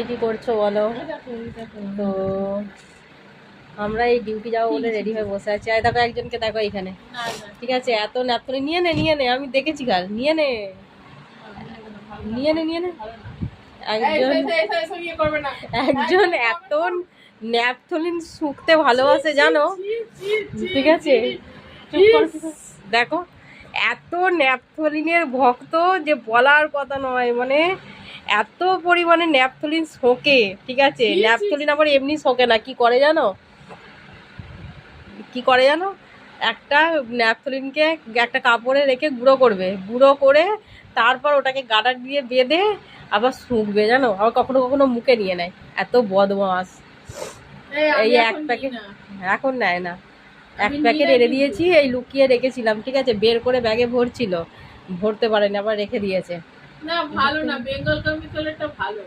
কি করছো বলো? তো আমরা এই ডিউটি যাবো বলে রেডি হয়ে বসে আছি। আর দেখো একজনকে দেখো এখানে, ঠিক আছে, এত ন্যাপথলিন নিয়ে নে আমি দেখেছি কাল, নিয়ে নে একজন এত ন্যাপথলিন শুকতে ভালোবাসে জানো, ঠিক আছে, দেখো এত ন্যাপথলিনের ভক্ত যে বলার কথা নয়, মানে এত পরিমাণে ন্যাপথলিন শোকে, ঠিক আছে। ন্যাপথলিন আবার এমনি শোকে না, কি করে জানো, একটা ন্যাপথলিনকে একটা কাপড়ে রেখে গুঁড়ো করে তারপর ওটাকে গাডার দিয়ে বেঁধে আবার শুকবে জানো, আবার কখনো কখনো মুখে নিয়ে নেয়, এত বদমাস। এই এক প্যাকেট এখন নেয় না, এক প্যাকেট এনে দিয়েছি, এই লুকিয়ে রেখেছিলাম, ঠিক আছে, বের করে ব্যাগে ভরতে পারেনি, আবার রেখে দিয়েছে। না ভালো না, বেঙ্গল কামিজটা ভালো।